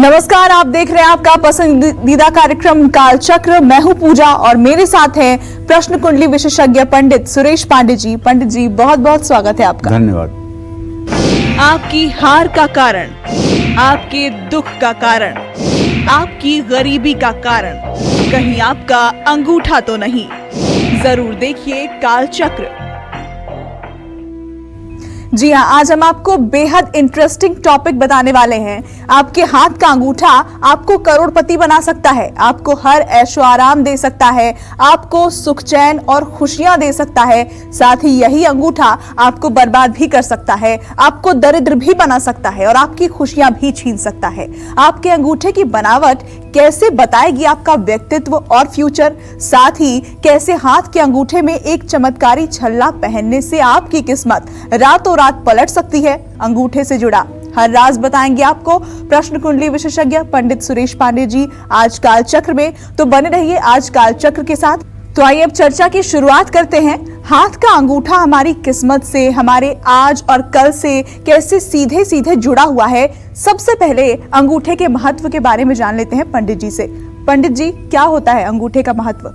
नमस्कार, आप देख रहे हैं आपका पसंदीदा कार्यक्रम कालचक्र। मैं हूं पूजा और मेरे साथ हैं प्रश्न कुंडली विशेषज्ञ पंडित सुरेश पांडे जी। पंडित जी, बहुत बहुत स्वागत है आपका। धन्यवाद। आपकी हार का कारण, आपके दुख का कारण, आपकी गरीबी का कारण कहीं आपका अंगूठा तो नहीं? जरूर देखिए कालचक्र। जी हाँ, आज हम आपको बेहद इंटरेस्टिंग टॉपिक बताने वाले हैं। आपके हाथ का अंगूठा आपको करोड़पति बना सकता है, आपको हर ऐशो आराम दे सकता है, आपको सुख चैन और खुशियां दे सकता है। साथ ही यही अंगूठा आपको बर्बाद भी कर सकता है, आपको दरिद्र भी बना सकता है और आपकी खुशियां भी छीन सकता है। आपके अंगूठे की बनावट कैसे बताएगी आपका व्यक्तित्व और फ्यूचर। साथ ही कैसे हाथ के अंगूठे में एक चमत्कारी छल्ला पहनने से आपकी किस्मत रातों रात पलट सकती है। अंगूठे से जुड़ा हर राज बताएंगे आपको प्रश्न कुंडली विशेषज्ञ पंडित सुरेश पांडे जी आज कालचक्र में। तो बने रहिए आज कालचक्र के साथ। तो आइए अब चर्चा की शुरुआत करते हैं। हाथ का अंगूठा हमारी किस्मत से, हमारे आज और कल से कैसे सीधे सीधे जुड़ा हुआ है। सबसे पहले अंगूठे के महत्व के बारे में जान लेते हैं पंडित जी से। पंडित जी, क्या होता है अंगूठे का महत्व?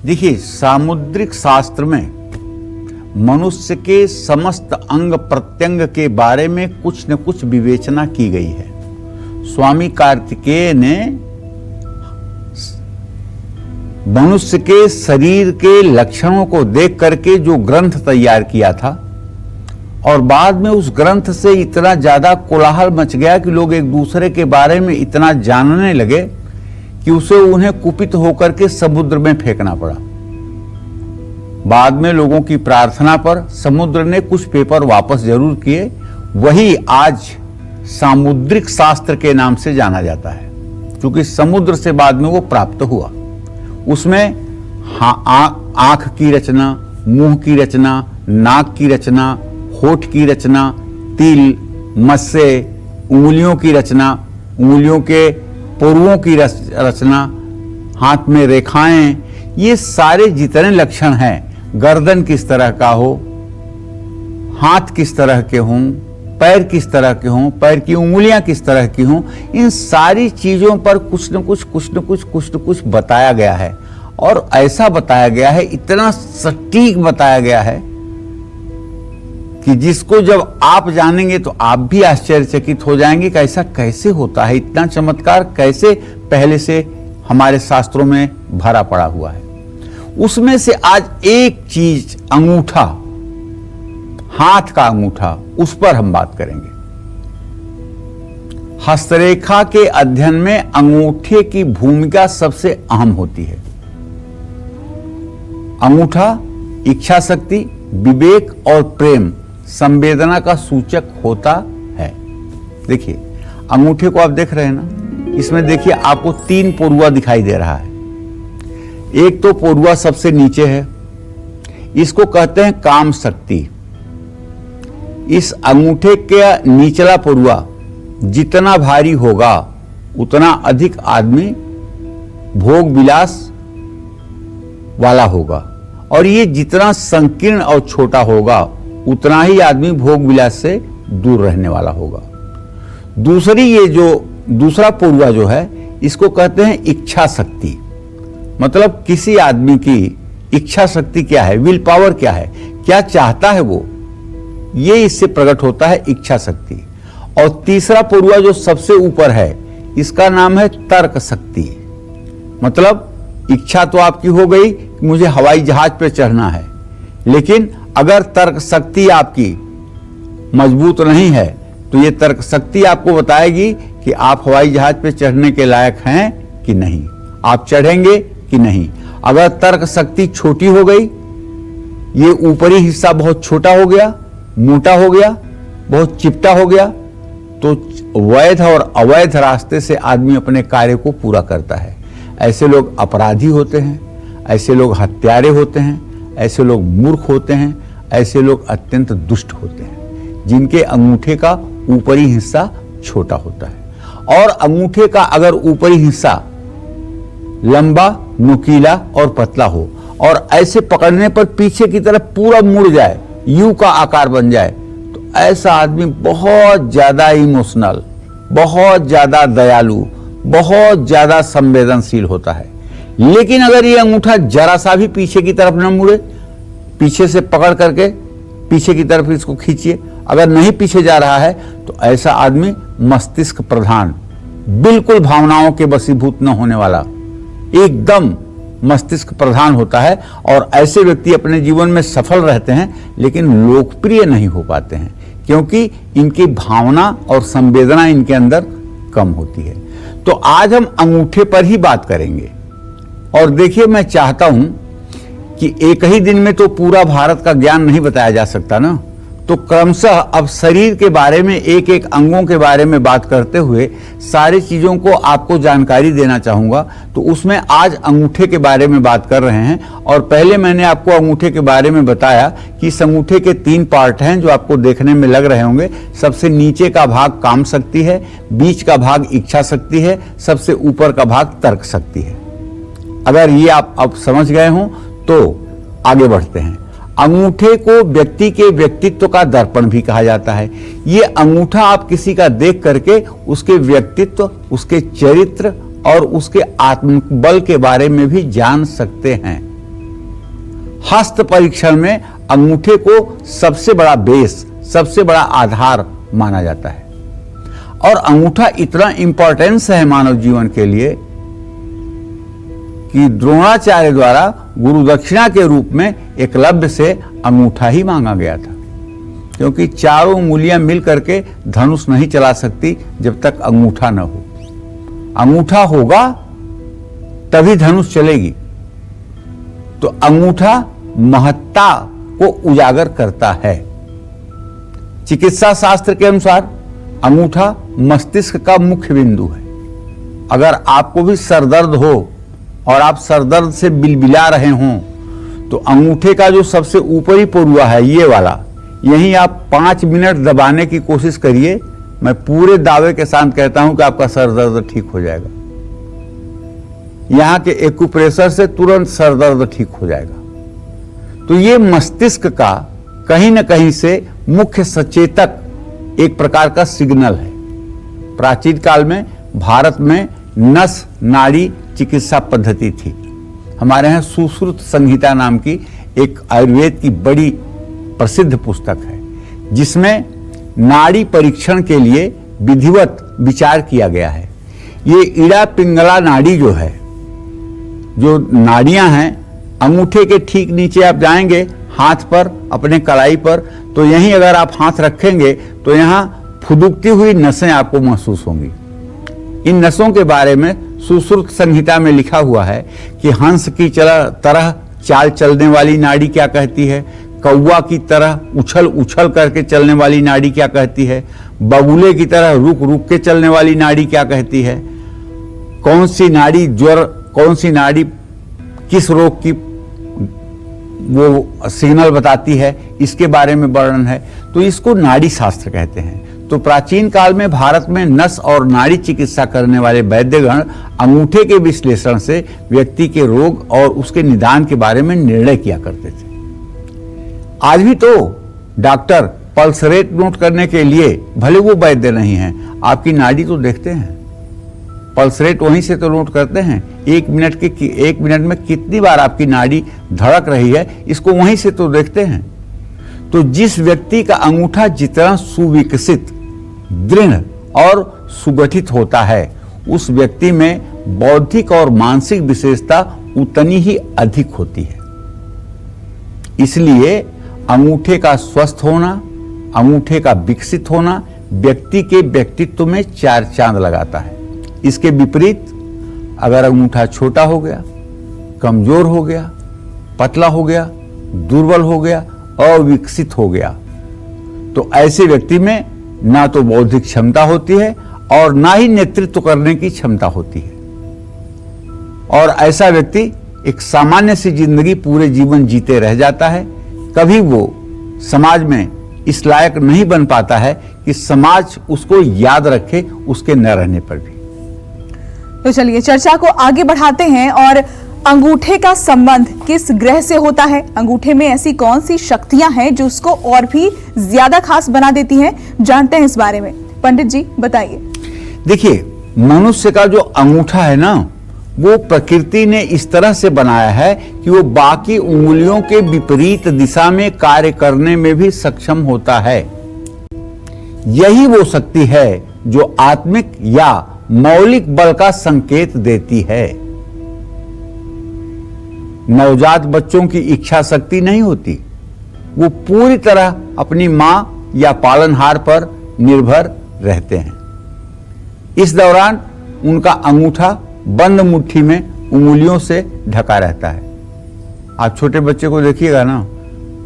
देखिए, सामुद्रिक शास्त्र में मनुष्य के समस्त अंग प्रत्यंग के बारे में कुछ न कुछ विवेचना की गई है। स्वामी कार्तिकेय ने मनुष्य के शरीर के लक्षणों को देख करके जो ग्रंथ तैयार किया था, और बाद में उस ग्रंथ से इतना ज्यादा कोलाहल मच गया कि लोग एक दूसरे के बारे में इतना जानने लगे कि उन्हें कुपित होकर के समुद्र में फेंकना पड़ा। बाद में लोगों की प्रार्थना पर समुद्र ने कुछ पेपर वापस जरूर किए। वही आज सामुद्रिक शास्त्र के नाम से जाना जाता है, क्योंकि समुद्र से बाद में वो प्राप्त हुआ। उसमें आंख की रचना, मुंह की रचना, नाक की रचना, होठ की रचना, तिल, मस्से, उंगलियों की रचना, उंगलियों के पुरुओं की रचना, हाथ में रेखाएं, ये सारे जितने लक्षण हैं, गर्दन किस तरह का हो, हाथ किस तरह के हों, पैर किस तरह के हों, पैर की उंगलियां किस तरह की हों, इन सारी चीजों पर कुछ न कुछ बताया गया है। और ऐसा बताया गया है, इतना सटीक बताया गया है कि जिसको जब आप जानेंगे तो आप भी आश्चर्यचकित हो जाएंगे कि ऐसा कैसे होता है, इतना चमत्कार कैसे पहले से हमारे शास्त्रों में भरा पड़ा हुआ है। उसमें से आज एक चीज, अंगूठा, हाथ का अंगूठा, उस पर हम बात करेंगे। हस्तरेखा के अध्ययन में अंगूठे की भूमिका सबसे अहम होती है। अंगूठा इच्छा शक्ति, विवेक और प्रेम, संवेदना का सूचक होता है। देखिए, अंगूठे को आप देख रहे हैं ना, इसमें देखिए आपको 3 पोरुआ दिखाई दे रहा है। एक तो पोरुआ सबसे नीचे है, इसको कहते हैं काम शक्ति। इस अंगूठे के निचला पोरुआ जितना भारी होगा उतना अधिक आदमी भोग विलास वाला होगा, और ये जितना संकीर्ण और छोटा होगा उतना ही आदमी भोग विलास से दूर रहने वाला होगा। दूसरी, ये जो दूसरा पोरुआ जो है, इसको कहते हैं इच्छा शक्ति। मतलब किसी आदमी की इच्छा शक्ति क्या है, विल पावर क्या है, क्या चाहता है वो, ये इससे प्रकट होता है इच्छा शक्ति। और तीसरा पोरुआ जो सबसे ऊपर है, इसका नाम है तर्क शक्ति। मतलब इच्छा तो आपकी हो गई कि मुझे हवाई जहाज पर चढ़ना है, लेकिन अगर तर्क शक्ति आपकी मजबूत नहीं है तो ये तर्क शक्ति आपको बताएगी कि आप हवाई जहाज पर चढ़ने के लायक हैं कि नहीं, आप चढ़ेंगे कि नहीं। अगर तर्क शक्ति छोटी हो गई, ये ऊपरी हिस्सा बहुत छोटा हो गया, मोटा हो गया, बहुत चिपटा हो गया, तो वैध और अवैध रास्ते से आदमी अपने कार्य को पूरा करता है। ऐसे लोग अपराधी होते हैं, ऐसे लोग हत्यारे होते हैं, ऐसे लोग मूर्ख होते हैं, ऐसे लोग अत्यंत दुष्ट होते हैं, जिनके अंगूठे का ऊपरी हिस्सा छोटा होता है। और अंगूठे का अगर ऊपरी हिस्सा लंबा, नुकीला और पतला हो, और ऐसे पकड़ने पर पीछे की तरफ पूरा मुड़ जाए, यू का आकार बन जाए, तो ऐसा आदमी बहुत ज्यादा इमोशनल, बहुत ज्यादा दयालु, बहुत ज्यादा संवेदनशील होता है। लेकिन अगर ये अंगूठा जरा सा भी पीछे की तरफ न मुड़े, पीछे से पकड़ करके पीछे की तरफ इसको खींचिए, अगर नहीं पीछे जा रहा है तो ऐसा आदमी मस्तिष्क प्रधान, बिल्कुल भावनाओं के वशीभूत न होने वाला, एकदम मस्तिष्क प्रधान होता है। और ऐसे व्यक्ति अपने जीवन में सफल रहते हैं लेकिन लोकप्रिय नहीं हो पाते हैं, क्योंकि इनकी भावना और संवेदना इनके अंदर कम होती है। तो आज हम अंगूठे पर ही बात करेंगे। और देखिए, मैं चाहता हूं कि एक ही दिन में तो पूरा भारत का ज्ञान नहीं बताया जा सकता ना, तो क्रमशः अब शरीर के बारे में, एक एक अंगों के बारे में बात करते हुए सारी चीजों को आपको जानकारी देना चाहूंगा। तो उसमें आज अंगूठे के बारे में बात कर रहे हैं। और पहले मैंने आपको अंगूठे के बारे में बताया कि इस अंगूठे के 3 पार्ट हैं जो आपको देखने में लग रहे होंगे। सबसे नीचे का भाग काम शक्ति है, बीच का भाग इच्छा शक्ति है, सबसे ऊपर का भाग तर्क शक्ति है। अगर ये आप अब समझ गए हों तो आगे बढ़ते हैं। अंगूठे को व्यक्ति के व्यक्तित्व का दर्पण भी कहा जाता है। ये अंगूठा आप किसी का देख करके उसके व्यक्तित्व, उसके चरित्र और उसके आत्मबल के बारे में भी जान सकते हैं। हस्त परीक्षण में अंगूठे को सबसे बड़ा बेस, सबसे बड़ा आधार माना जाता है। और अंगूठा इतना इंपॉर्टेंस है मानव जीवन के लिए कि द्रोणाचार्य द्वारा गुरु दक्षिणा के रूप में एकलव्य से अंगूठा ही मांगा गया था, क्योंकि चारों उंगलियां मिल करके धनुष नहीं चला सकती जब तक अंगूठा न हो। अंगूठा होगा तभी धनुष चलेगी। तो अंगूठा महत्ता को उजागर करता है। चिकित्सा शास्त्र के अनुसार अंगूठा मस्तिष्क का मुख्य बिंदु है। अगर आपको भी सरदर्द हो और आप सरदर्द से बिलबिला रहे हों तो अंगूठे का जो सबसे ऊपरी पोरुआ है, ये वाला, यहीं आप 5 मिनट दबाने की कोशिश करिए। मैं पूरे दावे के साथ कहता हूं कि आपका सरदर्द ठीक हो जाएगा। यहां के एक्यूप्रेशर से तुरंत सरदर्द ठीक हो जाएगा। तो ये मस्तिष्क का कहीं ना कहीं से मुख्य सचेतक एक प्रकार का सिग्नल है। प्राचीन काल में भारत में नस नाड़ी चिकित्सा पद्धति थी। हमारे यहाँ सुश्रुत संहिता नाम की एक आयुर्वेद की बड़ी प्रसिद्ध पुस्तक है, जिसमें नाड़ी परीक्षण के लिए विधिवत विचार किया गया है। ये ईड़ा पिंगला नाड़ी जो है, जो नाड़ियां हैं, अंगूठे के ठीक नीचे आप जाएंगे हाथ पर, अपने कलाई पर, तो यहीं अगर आप हाथ रखेंगे तो यहाँ फुदुकती हुई नसें आपको महसूस होंगी। इन नसों के बारे में सुश्रुत संहिता में लिखा हुआ है कि हंस की तरह चाल चलने वाली नाड़ी क्या कहती है, कौवा की तरह उछल उछल करके चलने वाली नाड़ी क्या कहती है, बगुले की तरह रुक रुक के चलने वाली नाड़ी क्या कहती है, कौन सी नाड़ी ज्वर, कौन सी नाड़ी किस रोग की वो सिग्नल बताती है, इसके बारे में वर्णन है। तो इसको नाड़ी शास्त्र कहते हैं। तो प्राचीन काल में भारत में नस और नाड़ी चिकित्सा करने वाले वैद्यगण अंगूठे के विश्लेषण से व्यक्ति के रोग और उसके निदान के बारे में निर्णय किया करते थे। आज भी तो डॉक्टर पल्स रेट नोट करने के लिए, भले वो वैद्य नहीं है, आपकी नाड़ी तो देखते हैं, पल्स रेट वहीं से तो नोट करते हैं। 1 मिनट में कितनी बार आपकी नाड़ी धड़क रही है, इसको वहीं से तो देखते हैं। तो जिस व्यक्ति का अंगूठा जितना सुविकसित, दृढ़ और सुगठित होता है, उस व्यक्ति में बौद्धिक और मानसिक विशेषता उतनी ही अधिक होती है। इसलिए अंगूठे का स्वस्थ होना, अंगूठे का विकसित होना व्यक्ति के व्यक्तित्व में 4 चांद लगाता है। इसके विपरीत अगर अंगूठा छोटा हो गया, कमजोर हो गया, पतला हो गया, दुर्बल हो गया, अविकसित हो गया, तो ऐसे व्यक्ति में ना तो बौद्धिक क्षमता होती है और ना ही नेतृत्व करने की क्षमता होती है। और ऐसा व्यक्ति एक सामान्य सी जिंदगी पूरे जीवन जीते रह जाता है। कभी वो समाज में इस लायक नहीं बन पाता है कि समाज उसको याद रखे, उसके न रहने पर भी। तो चलिए चर्चा को आगे बढ़ाते हैं। और अंगूठे का संबंध किस ग्रह से होता है, अंगूठे में ऐसी कौन सी शक्तियां हैं जो उसको और भी ज्यादा खास बना देती हैं, जानते हैं इस बारे में। पंडित जी बताइए। देखिए, मनुष्य का जो अंगूठा है ना, वो प्रकृति ने इस तरह से बनाया है कि वो बाकी उंगलियों के विपरीत दिशा में कार्य करने में भी सक्षम होता है। यही वो शक्ति है जो आत्मिक या मौलिक बल का संकेत देती है। नवजात बच्चों की इच्छा शक्ति नहीं होती, वो पूरी तरह अपनी मां या पालनहार पर निर्भर रहते हैं। इस दौरान उनका अंगूठा बंद मुट्ठी में उंगलियों से ढका रहता है। आप छोटे बच्चे को देखिएगा ना,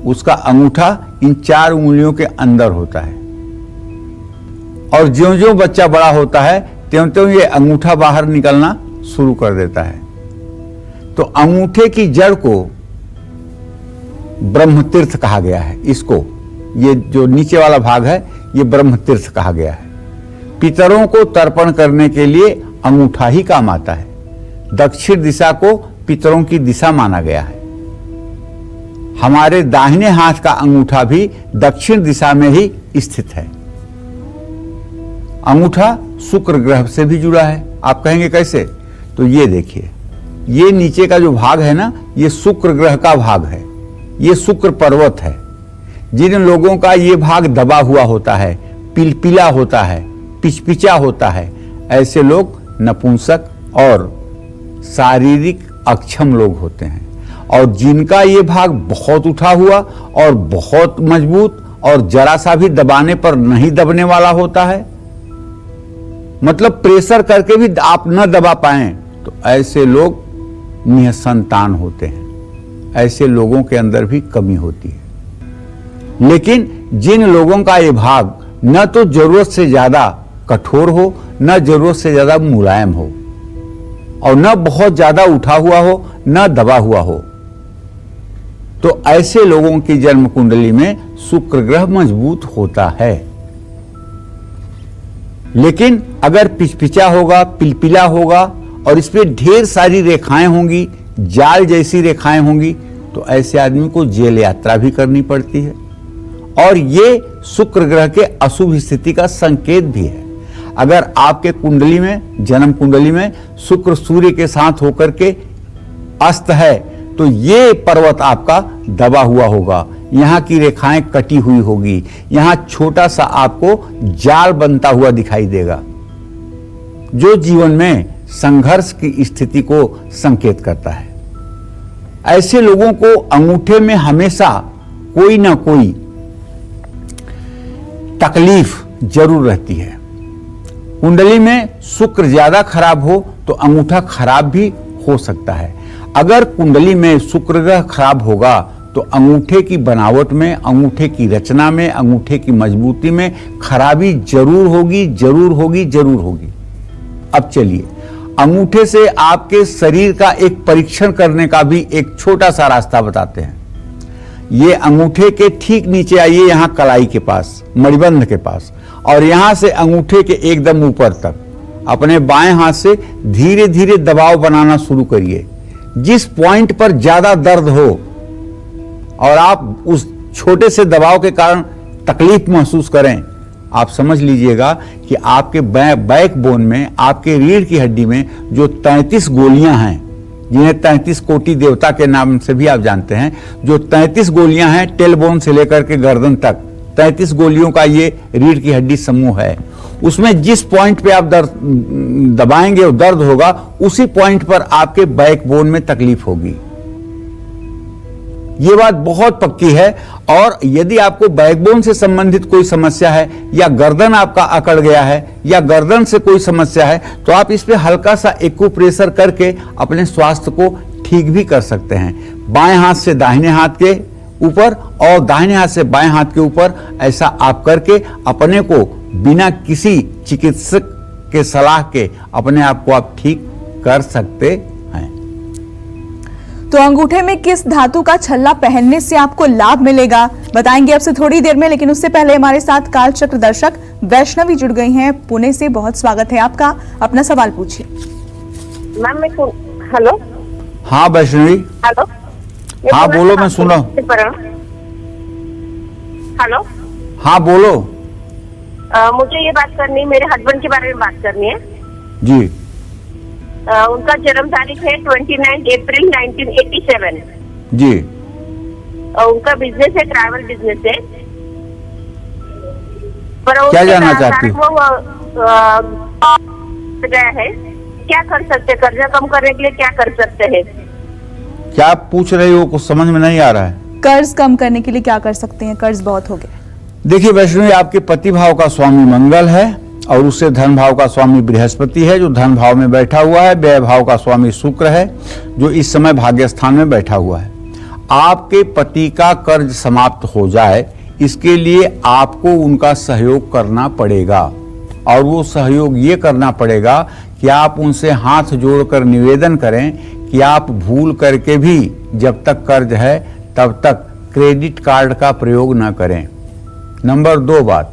उसका अंगूठा इन 4 उंगलियों के अंदर होता है, और ज्यों-ज्यों बच्चा बड़ा होता है त्यों-त्यों ये अंगूठा बाहर निकलना शुरू कर देता है। तो अंगूठे की जड़ को ब्रह्म तीर्थ कहा गया है। इसको, ये जो नीचे वाला भाग है, ये ब्रह्म तीर्थ कहा गया है। पितरों को तर्पण करने के लिए अंगूठा ही काम आता है। दक्षिण दिशा को पितरों की दिशा माना गया है। हमारे दाहिने हाथ का अंगूठा भी दक्षिण दिशा में ही स्थित है। अंगूठा शुक्र ग्रह से भी जुड़ा है। आप कहेंगे कैसे? तो ये देखिए, ये नीचे का जो भाग है ना, ये शुक्र ग्रह का भाग है, ये शुक्र पर्वत है। जिन लोगों का ये भाग दबा हुआ होता है, पिलपिला होता है, पिचपिचा होता है, ऐसे लोग नपुंसक और शारीरिक अक्षम लोग होते हैं। और जिनका ये भाग बहुत उठा हुआ और बहुत मजबूत और जरा सा भी दबाने पर नहीं दबने वाला होता है, मतलब प्रेशर करके भी आप न दबा पाएं, तो ऐसे लोग निसंतान होते हैं। ऐसे लोगों के अंदर भी कमी होती है। लेकिन जिन लोगों का ये भाग न तो जरूरत से ज्यादा कठोर हो, न जरूरत से ज्यादा मुलायम हो, और न बहुत ज्यादा उठा हुआ हो, न दबा हुआ हो, तो ऐसे लोगों की जन्म कुंडली में शुक्र ग्रह मजबूत होता है। लेकिन अगर पिचपिचा होगा, पिलपिला होगा और इस पे ढेर सारी रेखाएं होंगी, जाल जैसी रेखाएं होंगी, तो ऐसे आदमी को जेल यात्रा भी करनी पड़ती है। और ये शुक्र ग्रह के अशुभ स्थिति का संकेत भी है। अगर आपके कुंडली में, जन्म कुंडली में शुक्र सूर्य के साथ होकर के अस्त है, तो ये पर्वत आपका दबा हुआ होगा, यहां की रेखाएं कटी हुई होगी, यहां छोटा सा आपको जाल बनता हुआ दिखाई देगा, जो जीवन में संघर्ष की स्थिति को संकेत करता है। ऐसे लोगों को अंगूठे में हमेशा कोई ना कोई तकलीफ जरूर रहती है। कुंडली में शुक्र ज्यादा खराब हो तो अंगूठा खराब भी हो सकता है। अगर कुंडली में शुक्र ग्रह खराब होगा तो अंगूठे की बनावट में, अंगूठे की रचना में, अंगूठे की मजबूती में खराबी जरूर होगी, जरूर होगी, जरूर होगी। अब चलिए, अंगूठे से आपके शरीर का एक परीक्षण करने का भी एक छोटा सा रास्ता बताते हैं। ये अंगूठे के ठीक नीचे आइए, यहां कलाई के पास, मणिबंध के पास, और यहां से अंगूठे के एकदम ऊपर तक अपने बाएं हाथ से धीरे धीरे दबाव बनाना शुरू करिए। जिस पॉइंट पर ज्यादा दर्द हो और आप उस छोटे से दबाव के कारण तकलीफ महसूस करें, आप समझ लीजिएगा कि आपके बैक बोन में, आपके रीढ़ की हड्डी में जो 33 गोलियां हैं, जिन्हें 33 कोटि देवता के नाम से भी आप जानते हैं, जो 33 गोलियां हैं टेल बोन से लेकर के गर्दन तक, 33 गोलियों का ये रीढ़ की हड्डी समूह है। उसमें जिस पॉइंट पे आप दबाएंगे और दर्द होगा, उसी पॉइंट पर आपके बैक बोन में तकलीफ होगी। ये बात बहुत पक्की है। और यदि आपको बैकबोन से संबंधित कोई समस्या है, या गर्दन आपका अकड़ गया है, या गर्दन से कोई समस्या है, तो आप इस पे हल्का सा एक्यूप्रेशर करके अपने स्वास्थ्य को ठीक भी कर सकते हैं। बाएं हाथ से दाहिने हाथ के ऊपर और दाहिने हाथ से बाएं हाथ के ऊपर, ऐसा आप करके अपने को बिना किसी चिकित्सक के सलाह के अपने आप को आप ठीक कर सकते हैं। तो अंगूठे में किस धातु का छल्ला पहनने से आपको लाभ मिलेगा, बताएंगे आपसे थोड़ी देर में। लेकिन उससे पहले हमारे साथ कालचक्र दर्शक वैष्णवी जुड़ गई हैं पुणे से। बहुत स्वागत है आपका, अपना सवाल पूछिए। मैम मैं हेलो। हाँ वैष्णवी। हेलो। हाँ बोलो, मैं सुन रहा हूँ। हेलो। हाँ बोलो। मुझे ये बात करनी है, मेरे हस्बैंड के बारे में बात करनी है। जी उनका जन्म तारीख है 29 अप्रैल 1987। जी। उनका बिजनेस है, ट्रैवल बिजनेस है। पर क्या उसके जानना कारण चाहती हो? वो गया है, क्या कर सकते हैं? कर्जा कम करने के लिए क्या कर सकते हैं? क्या आप पूछ रहे हो, कुछ समझ में नहीं आ रहा है। कर्ज कम करने के लिए क्या कर सकते हैं? कर्ज बहुत हो गया। देखिए वैष्णवी, आपके पति भाव का स्वामी मंगल है और उससे धन भाव का स्वामी बृहस्पति है जो धन भाव में बैठा हुआ है। व्यय भाव का स्वामी शुक्र है जो इस समय भाग्य स्थान में बैठा हुआ है। आपके पति का कर्ज समाप्त हो जाए, इसके लिए आपको उनका सहयोग करना पड़ेगा। और वो सहयोग ये करना पड़ेगा कि आप उनसे हाथ जोड़कर निवेदन करें कि आप भूल करके भी जब तक कर्ज है तब तक क्रेडिट कार्ड का प्रयोग न करें। नंबर 2 बात,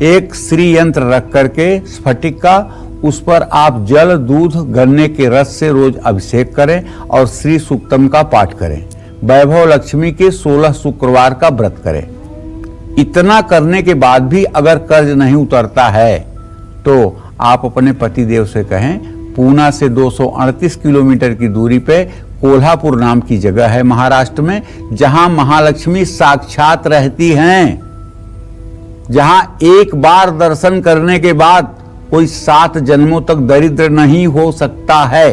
एक श्री यंत्र रख करके स्फटिक का, उस पर आप जल, दूध, गन्ने के रस से रोज अभिषेक करें और श्री सूक्तम का पाठ करें। वैभव लक्ष्मी के 16 शुक्रवार का व्रत करें। इतना करने के बाद भी अगर कर्ज नहीं उतरता है तो आप अपने पति देव से कहें, पूना से 238 किलोमीटर की दूरी पे कोल्हापुर नाम की जगह है महाराष्ट्र में, जहां महालक्ष्मी साक्षात रहती हैं, जहां एक बार दर्शन करने के बाद कोई 7 जन्मों तक दरिद्र नहीं हो सकता है।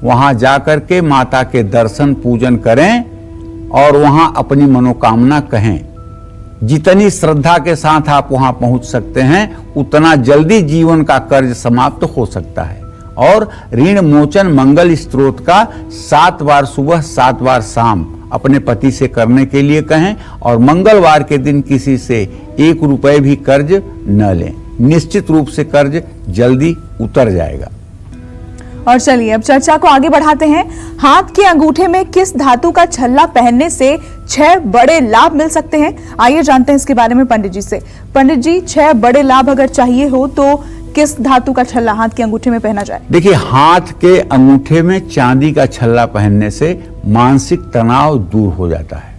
वहां जाकर के माता के दर्शन पूजन करें और वहां अपनी मनोकामना कहें। जितनी श्रद्धा के साथ आप वहां पहुंच सकते हैं उतना जल्दी जीवन का कर्ज समाप्त हो सकता है। और ऋण मोचन मंगल स्तोत्र का 7 बार सुबह 7 बार शाम अपने पति से करने के लिए कहें और मंगलवार के दिन किसी से 1 रुपए भी कर्ज न लें। निश्चित रूप से कर्ज जल्दी उतर जाएगा। और चलिए अब चर्चा को आगे बढ़ाते हैं। हाथ के अंगूठे में किस धातु का छल्ला पहनने से 6 बड़े लाभ मिल सकते हैं? आइए जानते हैं इसके बारे में पंडित जी से। पंडित जी, 6 बड़े लाभ अगर चाहिए हो तो किस धातु का छल्ला हाथ के अंगूठे में पहना जाए? देखिए, हाथ के अंगूठे में चांदी का छल्ला पहनने से मानसिक तनाव दूर हो जाता है।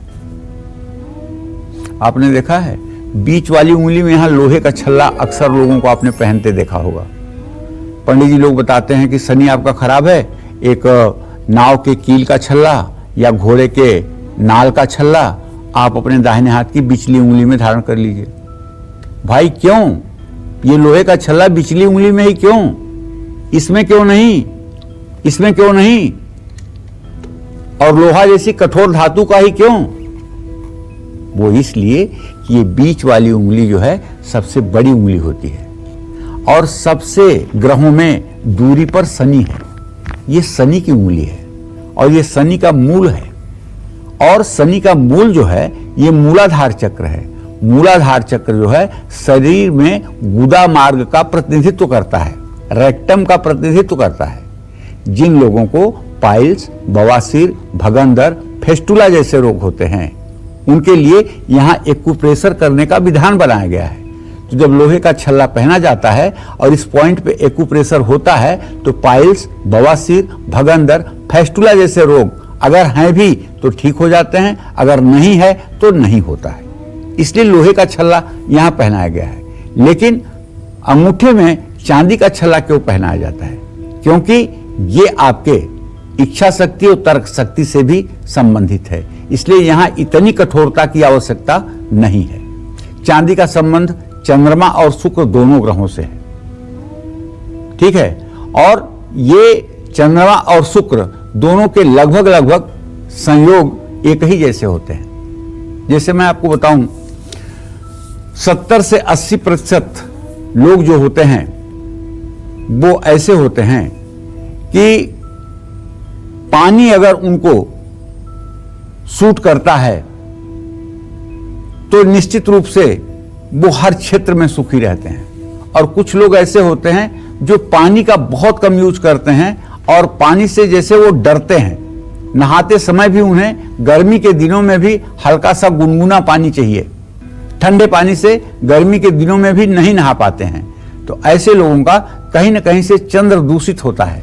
आपने देखा है बीच वाली उंगली में यहां लोहे का छल्ला अक्सर लोगों को आपने पहनते देखा होगा। पंडित जी लोग बताते हैं कि शनि आपका खराब है, एक नाव के कील का छल्ला या घोड़े के नाल का छल्ला आप अपने दाहिने हाथ की बिचली उंगली में धारण कर लीजिए। भाई क्यों? ये लोहे का छल्ला बिचली उंगली में ही क्यों? इसमें क्यों नहीं? इसमें क्यों नहीं? और लोहा जैसी कठोर धातु का ही क्यों? वो इसलिए कि ये बीच वाली उंगली जो है सबसे बड़ी उंगली होती है और सबसे ग्रहों में दूरी पर शनि है। ये शनि की उंगली है और ये शनि का मूल है। और शनि का मूल जो है ये मूलाधार चक्र है। मूलाधार चक्र जो है शरीर में गुदा मार्ग का प्रतिनिधित्व करता है, रेक्टम का प्रतिनिधित्व करता है। जिन लोगों को पाइल्स, बवासीर, भगंदर, फेस्टुला जैसे रोग होते हैं उनके लिए यहां एक्यूप्रेशर करने का विधान बनाया गया है। तो जब लोहे का छल्ला पहना जाता है और इस पॉइंट पे एक्यूप्रेशर होता है तो पाइल्स, बवासीर, भगंदर, फेस्टुला जैसे रोग अगर हैं भी तो ठीक हो जाते हैं, अगर नहीं है तो नहीं होता है। इसलिए लोहे का छल्ला यहां पहनाया गया है। लेकिन अंगूठे में चांदी का छल्ला क्यों पहनाया जाता है? क्योंकि ये आपके इच्छा शक्ति और तर्क शक्ति से भी संबंधित है, इसलिए यहां इतनी कठोरता की आवश्यकता नहीं है। चांदी का संबंध चंद्रमा और शुक्र दोनों ग्रहों से है, ठीक है। और ये चंद्रमा और शुक्र दोनों के लगभग संयोग एक ही जैसे होते हैं। जैसे मैं आपको बताऊं 70 से 80% लोग जो होते हैं वो ऐसे होते हैं कि पानी अगर उनको सूट करता है तो निश्चित रूप से वो हर क्षेत्र में सुखी रहते हैं। और कुछ लोग ऐसे होते हैं जो पानी का बहुत कम यूज करते हैं और पानी से जैसे वो डरते हैं। नहाते समय भी उन्हें गर्मी के दिनों में भी हल्का सा गुनगुना पानी चाहिए, ठंडे पानी से गर्मी के दिनों में भी नहीं नहा पाते हैं। तो ऐसे लोगों का कहीं ना कहीं से चंद्र दूषित होता है।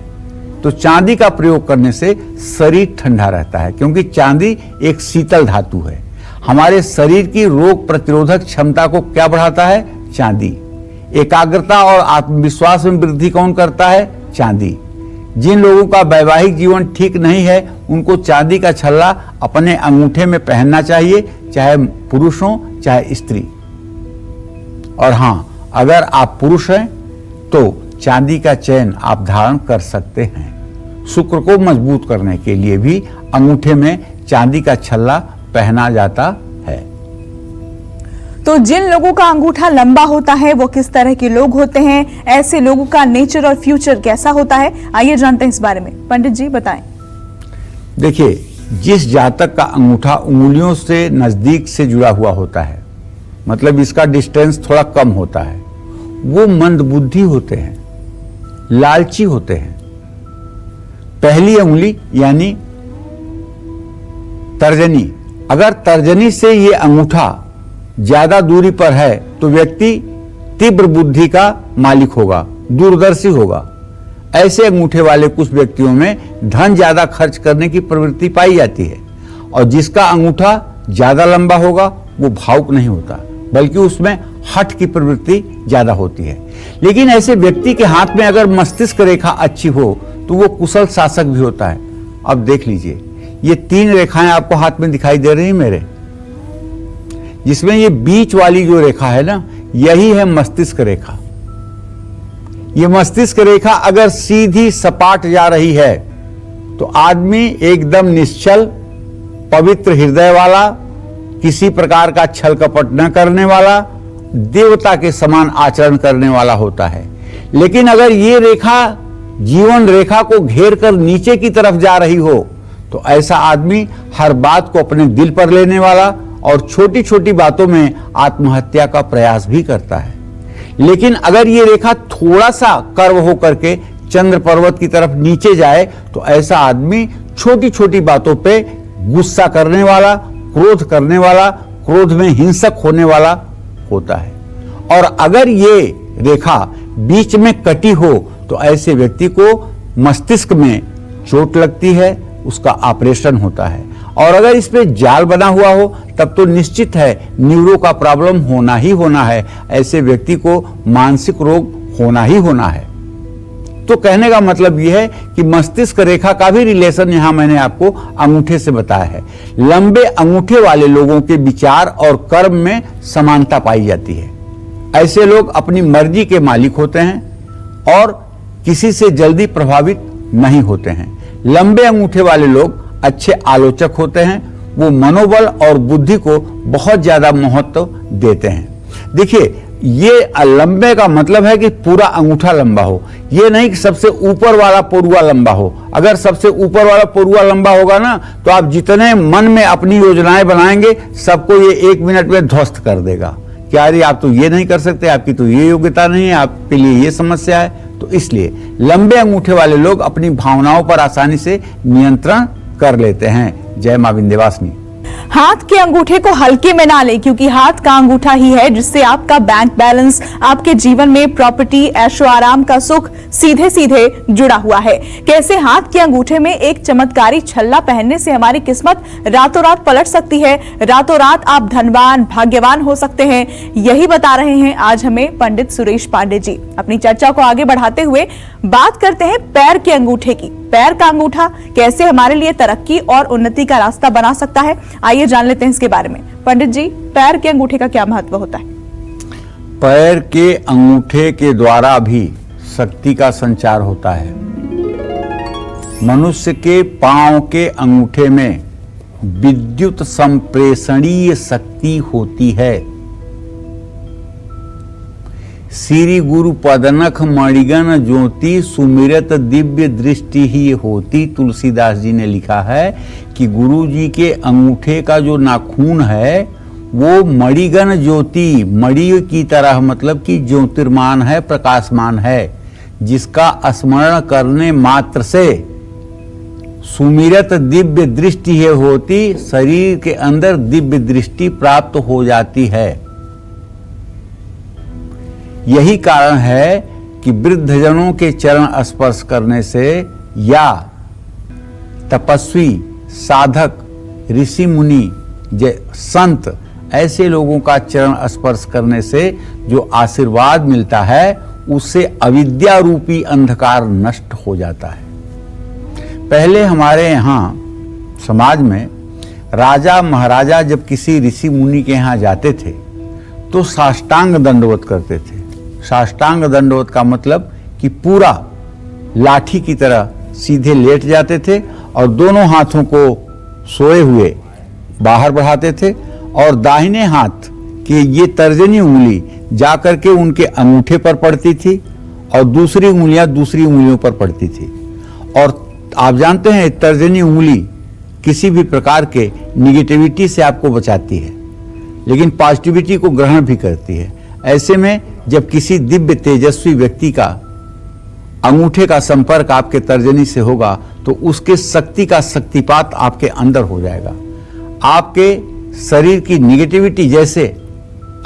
तो चांदी का प्रयोग करने से शरीर ठंडा रहता है, क्योंकि चांदी एक शीतल धातु है। हमारे शरीर की रोग प्रतिरोधक क्षमता को क्या बढ़ाता है? चांदी। एकाग्रता और आत्मविश्वास में वृद्धि कौन करता है? चांदी। जिन लोगों का वैवाहिक जीवन ठीक नहीं है उनको चांदी का छल्ला अपने अंगूठे में पहनना चाहिए, चाहे पुरुष हो चाहे स्त्री। और हाँ, अगर आप पुरुष हैं तो चांदी का चेन आप धारण कर सकते हैं। शुक्र को मजबूत करने के लिए भी अंगूठे में चांदी का छल्ला पहना जाता है। तो जिन लोगों का अंगूठा लंबा होता है वो किस तरह के लोग होते हैं, ऐसे लोगों का नेचर और फ्यूचर कैसा होता है, आइए जानते हैं इस बारे में। पंडित जी बताएं। देखिए, जिस जातक का अंगूठा उंगलियों से नजदीक से जुड़ा हुआ होता है, मतलब इसका डिस्टेंस थोड़ा कम होता है, वो मंदबुद्धि होते हैं, लालची होते हैं। पहली उंगली यानी तर्जनी, अगर तर्जनी से ये अंगूठा ज्यादा दूरी पर है तो व्यक्ति तीव्र बुद्धि का मालिक होगा, दूरदर्शी होगा। ऐसे अंगूठे वाले कुछ व्यक्तियों में धन ज्यादा खर्च करने की प्रवृत्ति पाई जाती है। और जिसका अंगूठा ज्यादा लंबा होगा वो भावुक नहीं होता, बल्कि उसमें हठ की प्रवृत्ति ज्यादा होती है। लेकिन ऐसे व्यक्ति के हाथ में अगर मस्तिष्क रेखा अच्छी हो तो वो कुशल शासक भी होता है। अब देख लीजिए, ये 3 रेखाएं आपको हाथ में दिखाई दे रही हैं मेरे, जिसमें ये बीच वाली जो रेखा है ना, यही है मस्तिष्क रेखा। ये मस्तिष्क रेखा अगर सीधी सपाट जा रही है तो आदमी एकदम निश्चल, पवित्र हृदय वाला, किसी प्रकार का छल कपट न करने वाला, देवता के समान आचरण करने वाला होता है। लेकिन अगर ये रेखा जीवन रेखा को घेर कर नीचे की तरफ जा रही हो तो ऐसा आदमी हर बात को अपने दिल पर लेने वाला और छोटी छोटी बातों में आत्महत्या का प्रयास भी करता है। लेकिन अगर ये रेखा थोड़ा सा कर्व होकर के चंद्र पर्वत की तरफ नीचे जाए तो ऐसा आदमी छोटी छोटी बातों पे गुस्सा करने वाला, क्रोध करने वाला, क्रोध में हिंसक होने वाला होता है। और अगर ये रेखा बीच में कटी हो तो ऐसे व्यक्ति को मस्तिष्क में चोट लगती है, उसका ऑपरेशन होता है। और अगर इस पे जाल बना हुआ हो तब तो निश्चित है न्यूरो का प्रॉब्लम होना ही होना है, ऐसे व्यक्ति को मानसिक रोग होना ही होना है। तो कहने का मतलब यह है कि मस्तिष्क रेखा का भी रिलेशन यहां मैंने आपको अंगूठे से बताया है। लंबे अंगूठे वाले लोगों के विचार और कर्म में समानता पाई जाती है। ऐसे लोग अपनी मर्जी के मालिक होते हैं और किसी से जल्दी प्रभावित नहीं होते हैं। लंबे अंगूठे वाले लोग अच्छे आलोचक होते हैं, वो मनोबल और बुद्धि को बहुत ज्यादा महत्व देते हैं। देखिए, ये लंबे का मतलब है कि पूरा अंगूठा लंबा हो, ये नहीं कि सबसे ऊपर वाला पोरुआ लंबा हो। अगर सबसे ऊपर वाला पोरुआ लंबा होगा ना तो आप जितने मन में अपनी योजनाएं बनाएंगे सबको ये 1 मिनट में ध्वस्त कर देगा। क्या अरे आप तो ये नहीं कर सकते, आपकी तो ये योग्यता नहीं है, आपके लिए ये समस्या है। तो इसलिए लंबे अंगूठे वाले लोग अपनी भावनाओं पर आसानी से नियंत्रण कर लेते हैं। जय मां विंध्यवासिनी। हाथ के अंगूठे को हल्के में ना ले, क्योंकि हाथ का अंगूठा ही है जिससे आपका बैंक बैलेंस, आपके जीवन में प्रॉपर्टी, ऐशो आराम का सुख सीधे सीधे जुड़ा हुआ है। कैसे हाथ के अंगूठे में एक चमत्कारी छल्ला पहनने से हमारी किस्मत रातों रात पलट सकती है, रातों रात आप धनवान, भाग्यवान हो सकते हैं, यही बता रहे हैं आज हमें पंडित सुरेश पांडे जी। अपनी चर्चा को आगे बढ़ाते हुए बात करते हैं पैर के अंगूठे की। पैर का अंगूठा कैसे हमारे लिए तरक्की और उन्नति का रास्ता बना सकता है, आइए जान लेते हैं इसके बारे में। पंडित जी, पैर के अंगूठे का क्या महत्व होता है? पैर के अंगूठे के द्वारा भी शक्ति का संचार होता है। मनुष्य के पांव के अंगूठे में विद्युत संप्रेषणीय शक्ति होती है। श्री गुरु पदनख मणिगन ज्योति सुमिरत दिव्य दृष्टि ही होती। तुलसीदास जी ने लिखा है कि गुरु जी के अंगूठे का जो नाखून है वो मणिगन ज्योति, मणि की तरह, मतलब कि ज्योतिर्मान है, प्रकाशमान है, जिसका स्मरण करने मात्र से सुमिरत दिव्य दृष्टि है होती, शरीर के अंदर दिव्य दृष्टि प्राप्त हो जाती है। यही कारण है कि वृद्धजनों के चरण स्पर्श करने से या तपस्वी, साधक, ऋषि मुनि, संत ऐसे लोगों का चरण स्पर्श करने से जो आशीर्वाद मिलता है उससे अविद्या रूपी अंधकार नष्ट हो जाता है। पहले हमारे यहाँ समाज में राजा महाराजा जब किसी ऋषि मुनि के यहाँ जाते थे तो साष्टांग दंडवत करते थे। साष्टांग दंडवत का मतलब कि पूरा लाठी की तरह सीधे लेट जाते थे और दोनों हाथों को सोए हुए बाहर बढ़ाते थे और दाहिने हाथ की ये तर्जनी उंगली जाकर के उनके अंगूठे पर पड़ती थी और दूसरी उंगलियां दूसरी उंगलियों पर पड़ती थी। और आप जानते हैं तर्जनी उंगली किसी भी प्रकार के निगेटिविटी से आपको बचाती है, लेकिन पॉजिटिविटी को ग्रहण भी करती है। ऐसे में जब किसी दिव्य तेजस्वी व्यक्ति का अंगूठे का संपर्क आपके तर्जनी से होगा तो उसके शक्ति का शक्तिपात आपके अंदर हो जाएगा। आपके शरीर की निगेटिविटी जैसे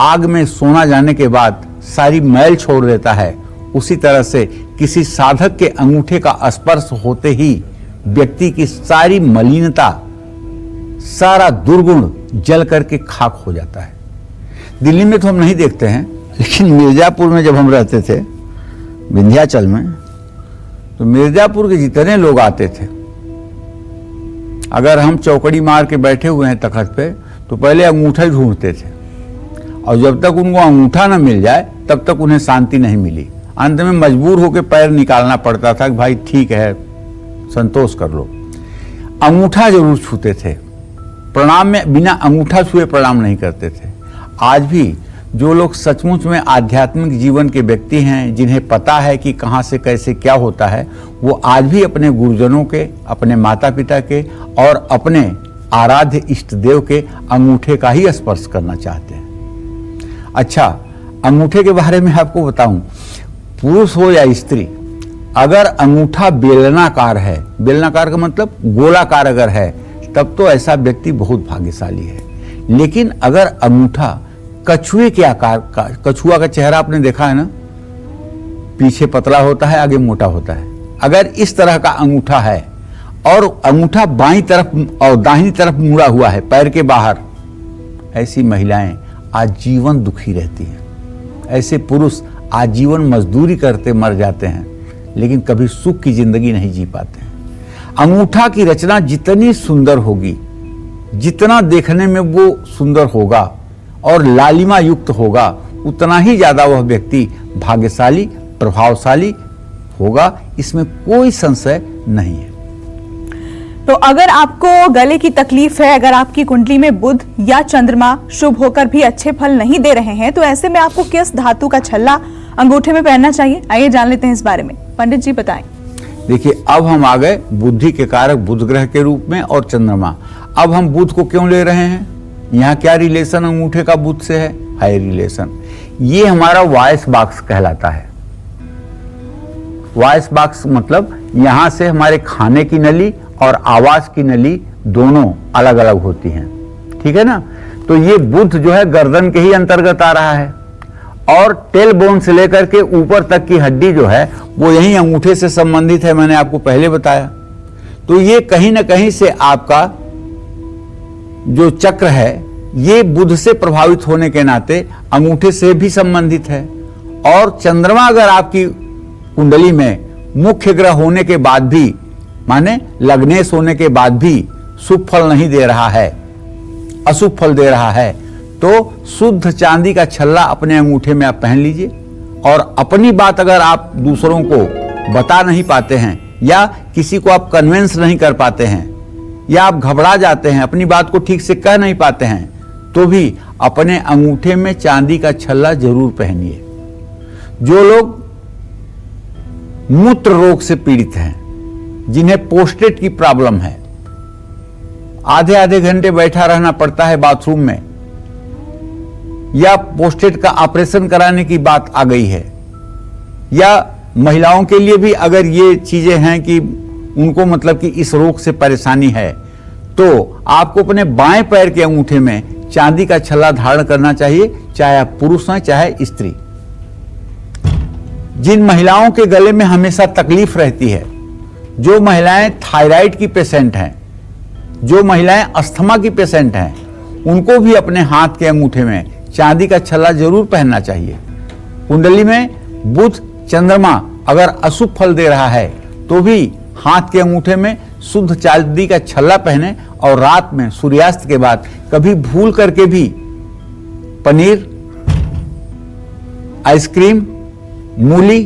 आग में सोना जाने के बाद सारी मैल छोड़ देता है, उसी तरह से किसी साधक के अंगूठे का स्पर्श होते ही व्यक्ति की सारी मलिनता, सारा दुर्गुण जल करके खाक हो जाता है। दिल्ली में तो हम नहीं देखते हैं, लेकिन मिर्जापुर में जब हम रहते थे, विंध्याचल में, तो मिर्जापुर के जितने लोग आते थे, अगर हम चौकड़ी मार के बैठे हुए हैं तखत पे तो पहले अंगूठा ही ढूंढते थे और जब तक उनको अंगूठा ना मिल जाए तब तक उन्हें शांति नहीं मिली। अंत में मजबूर होकर पैर निकालना पड़ता था कि भाई ठीक है, संतोष कर लो। अंगूठा जरूर छूते थे, प्रणाम में बिना अंगूठा छुए प्रणाम नहीं करते थे। आज भी जो लोग सचमुच में आध्यात्मिक जीवन के व्यक्ति हैं, जिन्हें पता है कि कहाँ से कैसे क्या होता है, वो आज भी अपने गुरुजनों के, अपने माता पिता के और अपने आराध्य इष्ट देव के अंगूठे का ही स्पर्श करना चाहते हैं। अच्छा, अंगूठे के बारे में आपको बताऊं, पुरुष हो या स्त्री, अगर अंगूठा बेलनाकार है, बेलनाकार का मतलब गोलाकार अगर है, तब तो ऐसा व्यक्ति बहुत भाग्यशाली है। लेकिन अगर अंगूठा कछुए के आकार का, कछुआ का चेहरा आपने देखा है ना, पीछे पतला होता है, आगे मोटा होता है, अगर इस तरह का अंगूठा है और अंगूठा बाईं तरफ और दाहिनी तरफ मुड़ा हुआ है पैर के बाहर, ऐसी महिलाएं आजीवन दुखी रहती हैं। ऐसे पुरुष आजीवन मजदूरी करते मर जाते हैं, लेकिन कभी सुख की जिंदगी नहीं जी पाते हैं। अंगूठा की रचना जितनी सुंदर होगी, जितना देखने में वो सुंदर होगा और लालिमा युक्त होगा, उतना ही ज्यादा वह व्यक्ति भाग्यशाली, प्रभावशाली होगा। इसमें कोई संशय नहीं है। तो अगर आपको गले की तकलीफ है, अगर आपकी कुंडली में बुध या चंद्रमा शुभ होकर भी अच्छे फल नहीं दे रहे हैं, तो ऐसे में आपको किस धातु का छल्ला अंगूठे में पहनना चाहिए? आइए जान लेते हैं इस बारे में। पंडित जी बताएं। देखिए, अब हम आ गए बुद्धि के कारक बुध ग्रह के रूप में और चंद्रमा। अब हम बुध को क्यों ले रहे हैं? यहाँ क्या रिलेशन अंगूठे का बुध से है? High relation. ये हमारा वॉइस बॉक्स कहलाता है। वॉइस बॉक्स मतलब यहाँ से हमारे खाने की नली और आवाज की नली दोनों अलग अलग होती हैं, ठीक है ना। तो ये बुध जो है गर्दन के ही अंतर्गत आ रहा है और टेल बोन से लेकर के ऊपर तक की हड्डी जो है वो यही अंगूठे से संबंधित है, मैंने आपको पहले बताया। तो ये कहीं ना कहीं से आपका जो चक्र है ये बुध से प्रभावित होने के नाते अंगूठे से भी संबंधित है। और चंद्रमा अगर आपकी कुंडली में मुख्य ग्रह होने के बाद भी, माने लग्नेश होने के बाद भी शुभ फल नहीं दे रहा है, अशुभ फल दे रहा है, तो शुद्ध चांदी का छल्ला अपने अंगूठे में आप पहन लीजिए। और अपनी बात अगर आप दूसरों को बता नहीं पाते हैं या किसी को आप कन्विंस नहीं कर पाते हैं या आप घबरा जाते हैं, अपनी बात को ठीक से कह नहीं पाते हैं, तो भी अपने अंगूठे में चांदी का छल्ला जरूर पहनिए। जो लोग मूत्र रोग से पीड़ित हैं, जिन्हें प्रोस्टेट की प्रॉब्लम है, आधे आधे घंटे बैठा रहना पड़ता है बाथरूम में, या प्रोस्टेट का ऑपरेशन कराने की बात आ गई है, या महिलाओं के लिए भी अगर ये चीजें हैं कि उनको मतलब कि इस रोग से परेशानी है, तो आपको अपने बाएं पैर के अंगूठे में चांदी का छल्ला धारण करना चाहिए, चाहे आप पुरुष हैं चाहे स्त्री। जिन महिलाओं के गले में हमेशा तकलीफ रहती है, जो महिलाएं थायराइड की पेशेंट हैं, जो महिलाएं अस्थमा की पेशेंट हैं, उनको भी अपने हाथ के अंगूठे में चांदी का छल्ला जरूर पहनना चाहिए। कुंडली में बुध चंद्रमा अगर अशुभ फल दे रहा है तो भी हाथ के अंगूठे में शुद्ध चांदी का छल्ला पहने और रात में सूर्यास्त के बाद कभी भूल करके भी पनीर, आइसक्रीम, मूली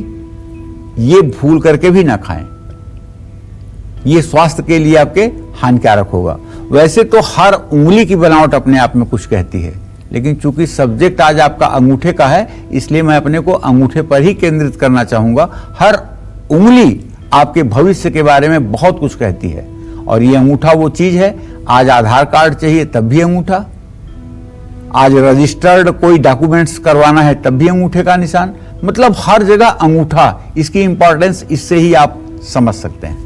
ये भूल करके भी ना खाएं। ये स्वास्थ्य के लिए आपके हानिकारक होगा। वैसे तो हर उंगली की बनावट अपने आप में कुछ कहती है, लेकिन चूंकि सब्जेक्ट आज आपका अंगूठे का है इसलिए मैं अपने को अंगूठे पर ही केंद्रित करना चाहूंगा। हर उंगली आपके भविष्य के बारे में बहुत कुछ कहती है और ये अंगूठा वो चीज है। आज आधार कार्ड चाहिए तब भी अंगूठा, आज रजिस्टर्ड कोई डॉक्यूमेंट्स करवाना है तब भी अंगूठे का निशान, मतलब हर जगह अंगूठा, इसकी इंपॉर्टेंस इससे ही आप समझ सकते हैं।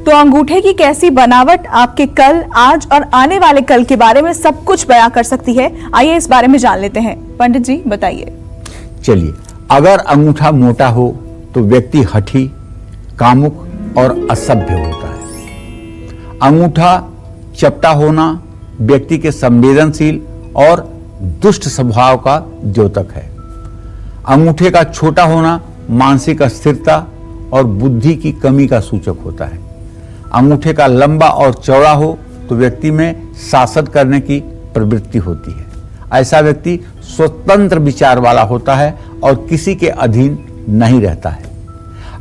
तो अंगूठे की कैसी बनावट आपके कल, आज और आने वाले कल के बारे में सब कुछ बयां कर सकती है, आइए इस बारे में जान लेते हैं। पंडित जी बताइए। चलिए, अगर अंगूठा मोटा हो तो व्यक्ति हठी, कामुक और असभ्य होता है। अंगूठा चपटा होना व्यक्ति के संवेदनशील और दुष्ट स्वभाव का द्योतक है। अंगूठे का छोटा होना मानसिक अस्थिरता और बुद्धि की कमी का सूचक होता है। अंगूठे का लंबा और चौड़ा हो तो व्यक्ति में शासन करने की प्रवृत्ति होती है। ऐसा व्यक्ति स्वतंत्र विचार वाला होता है और किसी के अधीन नहीं रहता है।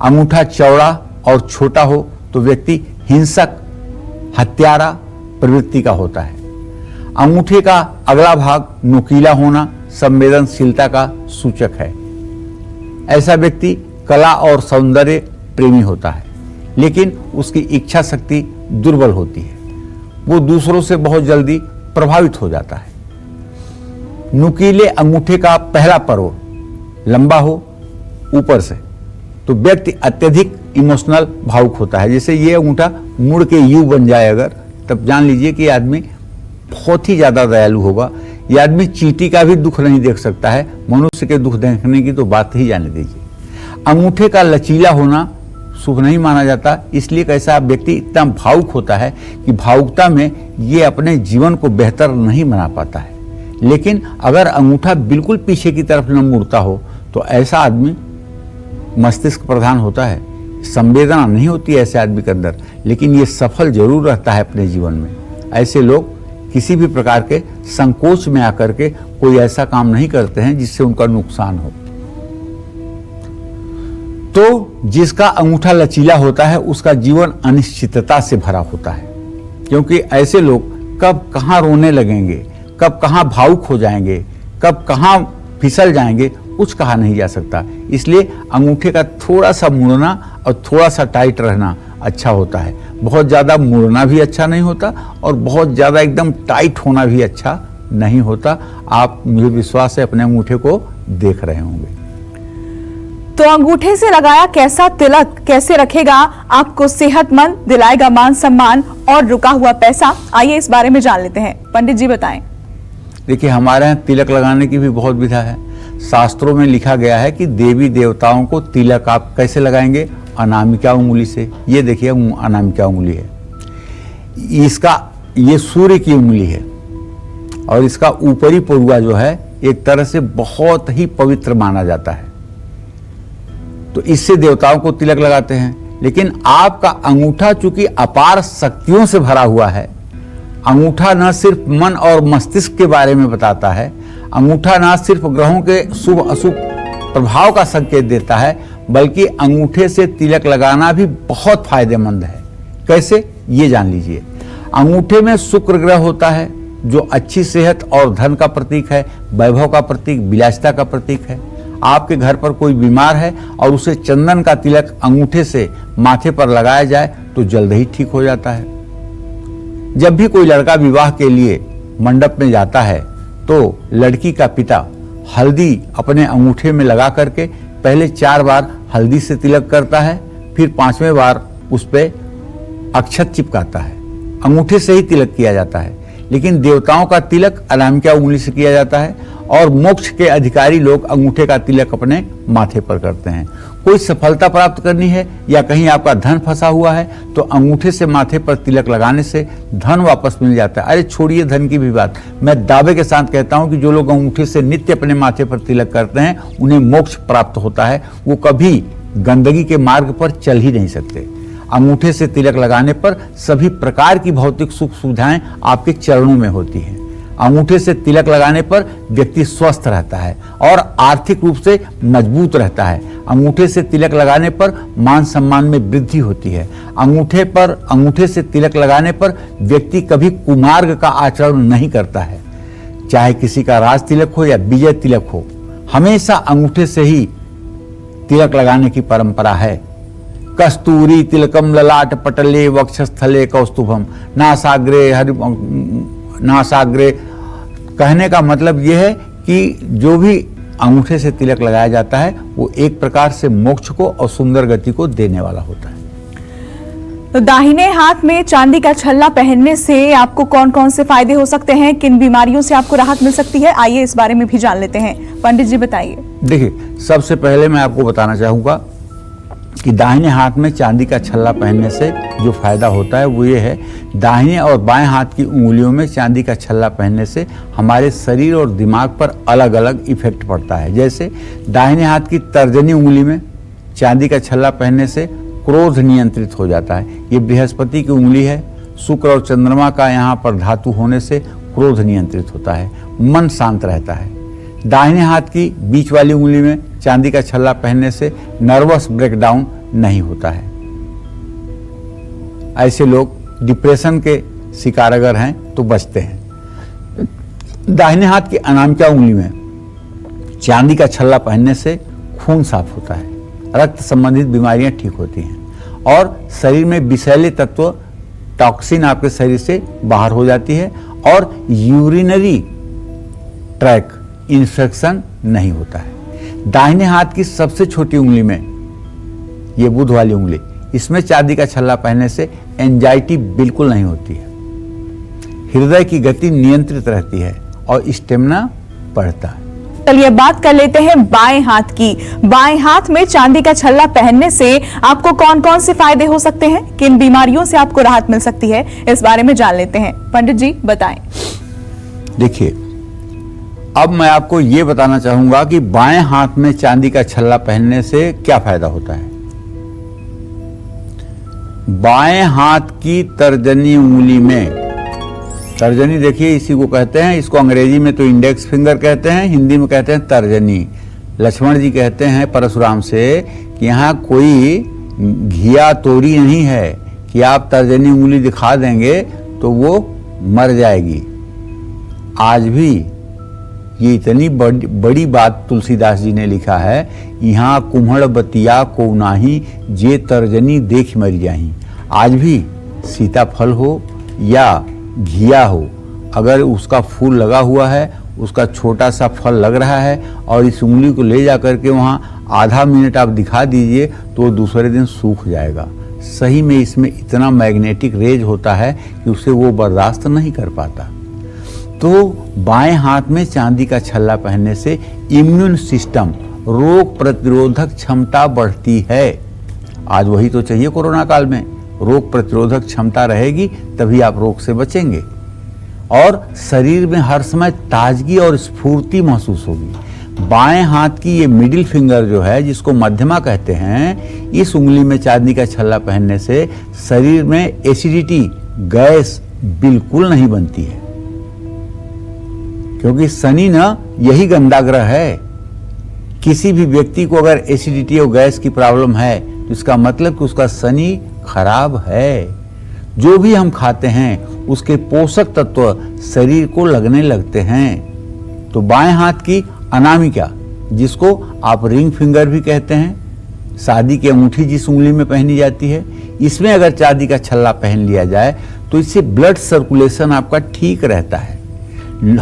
अंगूठा चौड़ा और छोटा हो तो व्यक्ति हिंसक, हत्यारा प्रवृत्ति का होता है। अंगूठे का अगला भाग नुकीला होना संवेदनशीलता का सूचक है। ऐसा व्यक्ति कला और सौंदर्य प्रेमी होता है, लेकिन उसकी इच्छा शक्ति दुर्बल होती है। वो दूसरों से बहुत जल्दी प्रभावित हो जाता है। नुकीले अंगूठे का पहला पर्व लंबा हो ऊपर से तो व्यक्ति अत्यधिक इमोशनल भावुक होता है। जैसे ये अंगूठा मुड़ के यू बन जाए अगर, तब जान लीजिए कि आदमी बहुत ही ज्यादा दयालु होगा। यह आदमी चींटी का भी दुख नहीं देख सकता है, मनुष्य के दुख देखने की तो बात ही जाने दीजिए। अंगूठे का लचीला होना शुभ नहीं माना जाता, इसलिए कैसा व्यक्ति इतना भावुक होता है कि भावुकता में ये अपने जीवन को बेहतर नहीं बना पाता है। लेकिन अगर अंगूठा बिल्कुल पीछे की तरफ न मुड़ता हो तो ऐसा आदमी मस्तिष्क प्रधान होता है। संवेदना नहीं होती ऐसे आदमी के अंदर, लेकिन ये सफल जरूर रहता है अपने जीवन में। ऐसे लोग किसी भी प्रकार के संकोच में आकर के कोई ऐसा काम नहीं करते हैं जिससे उनका नुकसान हो। तो जिसका अंगूठा लचीला होता है उसका जीवन अनिश्चितता से भरा होता है, क्योंकि ऐसे लोग कब कहां रोने लगेंगे, कब कहां भावुक हो जाएंगे, कब कहां फिसल जाएंगे, कुछ कहा नहीं जा सकता। इसलिए अंगूठे का थोड़ा सा मुड़ना और थोड़ा सा टाइट रहना अच्छा होता है। बहुत ज्यादा मुड़ना भी अच्छा नहीं होता और बहुत ज्यादा एकदम टाइट होना भी अच्छा नहीं होता। आप, मुझे विश्वास है, अपने अंगूठे को देख रहे होंगे। तो अंगूठे से लगाया कैसा तिलक कैसे रखेगा आपको सेहतमंद, दिलाएगा मान सम्मान और रुका हुआ पैसा, आइए इस बारे में जान लेते हैं। पंडित जी बताएं। देखिए, हमारे यहाँ तिलक लगाने की भी बहुत विधा है। शास्त्रों में लिखा गया है कि देवी देवताओं को तिलक आप कैसे लगाएंगे? अनामिका उंगली से। ये देखिए अनामिका उंगली है, ये सूर्य की उंगली है और इसका ऊपरी परुआ जो है एक तरह से बहुत ही पवित्र माना जाता है, तो इससे देवताओं को तिलक लगाते हैं। लेकिन आपका अंगूठा चूंकि अपार शक्तियों से भरा हुआ है, अंगूठा न सिर्फ मन और मस्तिष्क के बारे में बताता है, अंगूठा न सिर्फ ग्रहों के शुभ अशुभ प्रभाव का संकेत देता है, बल्कि अंगूठे से तिलक लगाना भी बहुत फायदेमंद है। कैसे, ये जान लीजिए। अंगूठे में शुक्र ग्रह होता है जो अच्छी सेहत और धन का प्रतीक है, वैभव का प्रतीक, विलासिता का प्रतीक है। आपके घर पर कोई बीमार है और उसे चंदन का तिलक अंगूठे से माथे पर लगाया जाए तो जल्द ही ठीक हो जाता है। जब भी कोई लड़का विवाह के लिए मंडप में जाता है तो लड़की का पिता हल्दी अपने अंगूठे में लगा करके पहले 4 बार हल्दी से तिलक करता है, फिर 5वें बार उस पे अक्षत चिपकाता है। अंगूठे से ही तिलक किया जाता है। लेकिन देवताओं का तिलक अनामिका उंगली से किया जाता है और मोक्ष के अधिकारी लोग अंगूठे का तिलक अपने माथे पर करते हैं। कोई सफलता प्राप्त करनी है या कहीं आपका धन फंसा हुआ है तो अंगूठे से माथे पर तिलक लगाने से धन वापस मिल जाता है। अरे छोड़िए धन की भी बात, मैं दावे के साथ कहता हूं कि जो लोग अंगूठे से नित्य अपने माथे पर तिलक करते हैं उन्हें मोक्ष प्राप्त होता है। वो कभी गंदगी के मार्ग पर चल ही नहीं सकते। अंगूठे से तिलक लगाने पर सभी प्रकार की भौतिक सुख सुविधाएं आपके चरणों में होती हैं। अंगूठे से तिलक लगाने पर व्यक्ति स्वस्थ रहता है और आर्थिक रूप से मजबूत रहता है। अंगूठे से तिलक लगाने पर मान सम्मान में वृद्धि होती है। अंगूठे से तिलक लगाने पर व्यक्ति कभी कुमार्ग का आचरण नहीं करता है। चाहे किसी का राज तिलक हो या विजय तिलक हो, हमेशा अंगूठे से ही तिलक लगाने की परंपरा है। कस्तूरी तिलकम ललाट पटले वक्षस्थले कौस्तुभम नासाग्रे कहने का मतलब यह है कि जो भी अंगूठे से तिलक लगाया जाता है वो एक प्रकार से मोक्ष को और सुंदर गति को देने वाला होता है। तो दाहिने हाथ में चांदी का छल्ला पहनने से आपको कौन कौन से फायदे हो सकते हैं, किन बीमारियों से आपको राहत मिल सकती है, आइए इस बारे में भी जान लेते हैं। पंडित जी बताइए। देखिए, सबसे पहले मैं आपको बताना चाहूंगा कि दाहिने हाथ में चांदी का छल्ला पहनने से जो फायदा होता है वो ये है, दाहिने और बाएं हाथ की उंगलियों में चांदी का छल्ला पहनने से हमारे शरीर और दिमाग पर अलग अलग इफेक्ट पड़ता है। जैसे दाहिने हाथ की तर्जनी उंगली में चांदी का छल्ला पहनने से क्रोध नियंत्रित हो जाता है। ये बृहस्पति की उंगली है, शुक्र और चंद्रमा का यहाँ पर धातु होने से क्रोध नियंत्रित होता है, मन शांत रहता है। दाहिने हाथ की बीच वाली उंगली में चांदी का छल्ला पहनने से नर्वस ब्रेकडाउन नहीं होता है। ऐसे लोग डिप्रेशन के शिकार अगर हैं तो बचते हैं। दाहिने हाथ की अनामिका उंगली में चांदी का छल्ला पहनने से खून साफ होता है, रक्त संबंधित बीमारियां ठीक होती हैं और शरीर में विषैले तत्व टॉक्सिन आपके शरीर से बाहर हो जाती है और यूरिनरी ट्रैक इन्फेक्शन नहीं होता है। दाहिने हाथ की सबसे छोटी उंगली में, ये बुध वाली उंगली, इसमें चांदी का छल्ला पहनने से एंजाइटी बिल्कुल नहीं होती है। हृदय की गति नियंत्रित रहती है और स्टेमिना बढ़ता है। चलिए बात कर लेते हैं बाएं हाथ की। बाएं हाथ में चांदी का छल्ला पहनने से आपको कौन कौन से फायदे हो सकते हैं, किन बीमारियों से आपको राहत मिल सकती है, इस बारे में जान लेते हैं। पंडित जी बताएं। देखिए, अब मैं आपको ये बताना चाहूंगा कि बाएं हाथ में चांदी का छल्ला पहनने से क्या फायदा होता है। बाएं हाथ की तर्जनी उंगली में, तर्जनी देखिए इसी को कहते हैं, इसको अंग्रेजी में तो इंडेक्स फिंगर कहते हैं, हिंदी में कहते हैं तर्जनी। लक्ष्मण जी कहते हैं परशुराम से कि यहाँ कोई घिया तोरी नहीं है कि आप तर्जनी उंगली दिखा देंगे तो वो मर जाएगी। आज भी ये इतनी बड़ी बात तुलसीदास जी ने लिखा है, यहाँ कुम्हड़ बतिया को नाही जे तर्जनी देख मर जाही। आज भी सीताफल हो या घिया हो, अगर उसका फूल लगा हुआ है, उसका छोटा सा फल लग रहा है और इस उंगली को ले जा करके वहाँ आधा मिनट आप दिखा दीजिए तो वो दूसरे दिन सूख जाएगा। सही में इसमें इतना मैग्नेटिक रेज होता है कि उसे वो बर्दाश्त नहीं कर पाता। तो बाएं हाथ में चांदी का छल्ला पहनने से इम्यून सिस्टम, रोग प्रतिरोधक क्षमता बढ़ती है। आज वही तो चाहिए कोरोना काल में, रोग प्रतिरोधक क्षमता रहेगी तभी आप रोग से बचेंगे और शरीर में हर समय ताजगी और स्फूर्ति महसूस होगी। बाएं हाथ की ये मिडिल फिंगर जो है, जिसको मध्यमा कहते हैं, इस उंगली में चांदी का छल्ला पहनने से शरीर में एसिडिटी, गैस बिल्कुल नहीं बनती है, क्योंकि शनि ना यही गंदा ग्रह है। किसी भी व्यक्ति को अगर एसिडिटी और गैस की प्रॉब्लम है तो इसका मतलब कि उसका शनि खराब है। जो भी हम खाते हैं उसके पोषक तत्व शरीर को लगने लगते हैं। तो बाएं हाथ की अनामिका, जिसको आप रिंग फिंगर भी कहते हैं, शादी की अंगूठी जिस उंगली में पहनी जाती है, इसमें अगर चांदी का छल्ला पहन लिया जाए तो इससे ब्लड सर्कुलेशन आपका ठीक रहता है।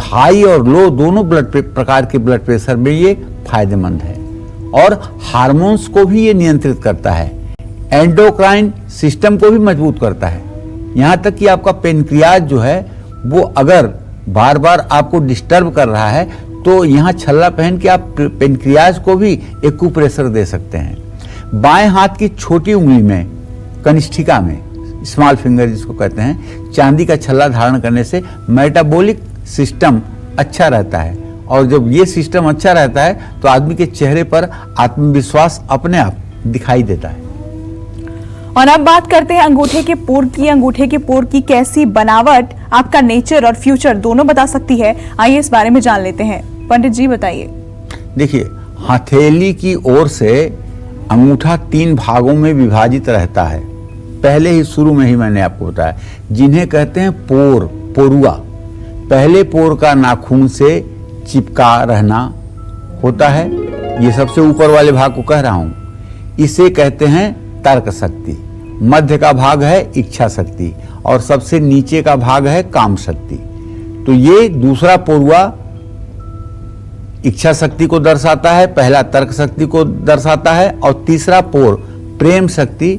हाई और लो दोनों प्रकार के ब्लड प्रेशर में ये फायदेमंद है और हार्मोन्स को भी ये नियंत्रित करता है, एंडोक्राइन सिस्टम को भी मजबूत करता है। यहाँ तक कि आपका पेनक्रियाज जो है वो अगर बार बार आपको डिस्टर्ब कर रहा है तो यहाँ छल्ला पहन के आप पेनक्रियाज को भी एक्यूप्रेशर दे सकते हैं। बाएं हाथ की छोटी उंगली में, कनिष्ठिका में, स्मॉल फिंगर जिसको कहते हैं, चांदी का छल्ला धारण करने से मेटाबॉलिक सिस्टम अच्छा रहता है, और जब ये सिस्टम अच्छा रहता है तो आदमी के चेहरे पर आत्मविश्वास अपने आप दिखाई देता है। और अब बात करते हैं अंगूठे के पोर की। अंगूठे के पोर की कैसी बनावट आपका नेचर और फ्यूचर दोनों बता सकती है, आइए इस बारे में जान लेते हैं। पंडित जी बताइए। देखिए, हथेली की ओर से अंगूठा 3 भागों में विभाजित रहता है। पहले ही शुरू में ही मैंने आपको बताया, जिन्हें कहते हैं पोर, पोरुआ। पहले पोर का नाखून से चिपका रहना होता है, ये सबसे ऊपर वाले भाग को कह रहा हूं, इसे कहते हैं तर्क शक्ति। मध्य का भाग है इच्छा शक्ति, और सबसे नीचे का भाग है काम शक्ति। तो ये दूसरा पोरुआ इच्छा शक्ति को दर्शाता है, पहला तर्क शक्ति को दर्शाता है, और तीसरा पोर प्रेम शक्ति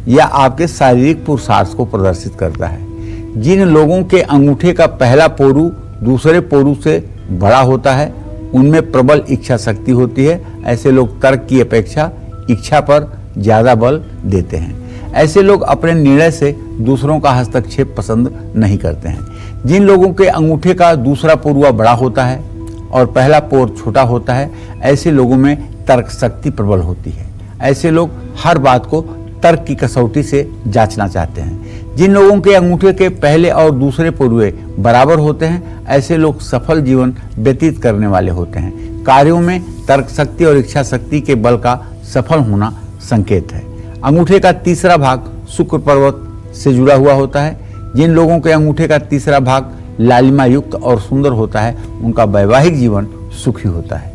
या आपके शारीरिक पुरुषार्थ को प्रदर्शित करता है। जिन लोगों के अंगूठे का पहला पोरू दूसरे पोरू से बड़ा होता है, उनमें प्रबल इच्छा शक्ति होती है। ऐसे लोग तर्क की अपेक्षा इच्छा पर ज्यादा बल देते हैं। ऐसे लोग अपने निर्णय से दूसरों का हस्तक्षेप पसंद नहीं करते हैं। जिन लोगों के अंगूठे का दूसरा पोरुआ बड़ा होता है और पहला पोर छोटा होता है, ऐसे लोगों में तर्क शक्ति प्रबल होती है। ऐसे लोग हर बात को तर्क की कसौटी से जांचना चाहते हैं। जिन लोगों के अंगूठे के पहले और दूसरे पोरुए बराबर होते हैं, ऐसे लोग सफल जीवन व्यतीत करने वाले होते हैं। कार्यों में तर्क शक्ति और इच्छा शक्ति के बल का सफल होना संकेत है। अंगूठे का तीसरा भाग शुक्र पर्वत से जुड़ा हुआ होता है। जिन लोगों के अंगूठे का तीसरा भाग लालिमा युक्त और सुंदर होता है, उनका वैवाहिक जीवन सुखी होता है।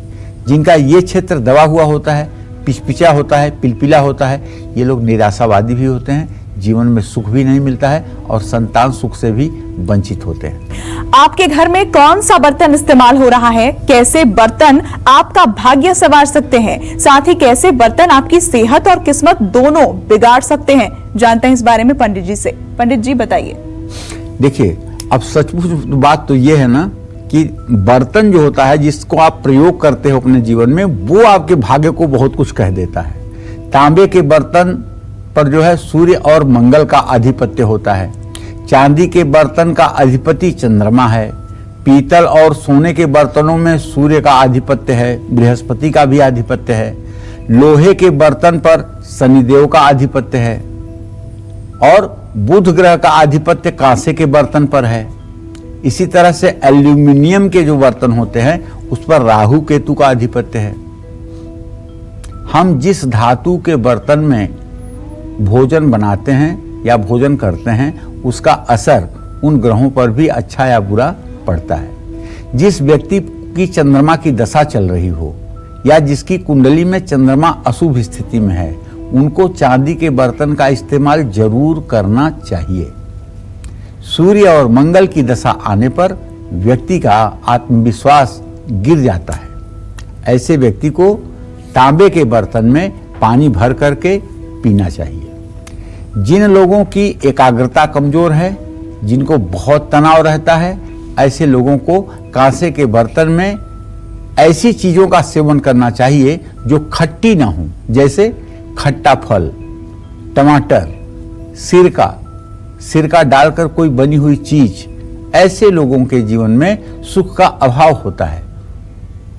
जिनका ये क्षेत्र दबा हुआ होता है, पिचपिचा होता है, पिलपिला होता है, ये लोग निराशावादी भी होते हैं, जीवन में सुख भी नहीं मिलता है और संतान सुख से भी वंचित होते हैं। आपके घर में कौन सा बर्तन इस्तेमाल हो रहा है? कैसे बर्तन आपका भाग्य संवार सकते हैं? साथ ही कैसे बर्तन आपकी सेहत और किस्मत दोनों बिगाड़ सकते हैं? जानते हैं इस बारे में पंडित जी से। पंडित जी बताइए। देखिए, अब सचमुच बात तो ये है ना कि बर्तन जो होता है जिसको आप प्रयोग करते हो अपने जीवन में, वो आपके भाग्य को बहुत कुछ कह देता है। तांबे के बर्तन पर जो है सूर्य और मंगल का आधिपत्य होता है। चांदी के बर्तन का अधिपति चंद्रमा है। पीतल और सोने के बर्तनों में सूर्य का आधिपत्य है, बृहस्पति का भी आधिपत्य है। लोहे के बर्तन पर शनिदेव का आधिपत्य है, और बुध ग्रह का आधिपत्य कांसे के बर्तन पर है। इसी तरह से एल्यूमिनियम के जो बर्तन होते हैं उस पर राहु केतु का आधिपत्य है। हम जिस धातु के बर्तन में भोजन बनाते हैं या भोजन करते हैं, उसका असर उन ग्रहों पर भी अच्छा या बुरा पड़ता है। जिस व्यक्ति की चंद्रमा की दशा चल रही हो या जिसकी कुंडली में चंद्रमा अशुभ स्थिति में है, उनको चांदी के बर्तन का इस्तेमाल जरूर करना चाहिए। सूर्य और मंगल की दशा आने पर व्यक्ति का आत्मविश्वास गिर जाता है। ऐसे व्यक्ति को तांबे के बर्तन में पानी भर करके पीना चाहिए। जिन लोगों की एकाग्रता कमजोर है, जिनको बहुत तनाव रहता है, ऐसे लोगों को कांसे के बर्तन में ऐसी चीजों का सेवन करना चाहिए जो खट्टी ना हो, जैसे खट्टा फल, टमाटर, सिरका डालकर कोई बनी हुई चीज। ऐसे लोगों के जीवन में सुख का अभाव होता है।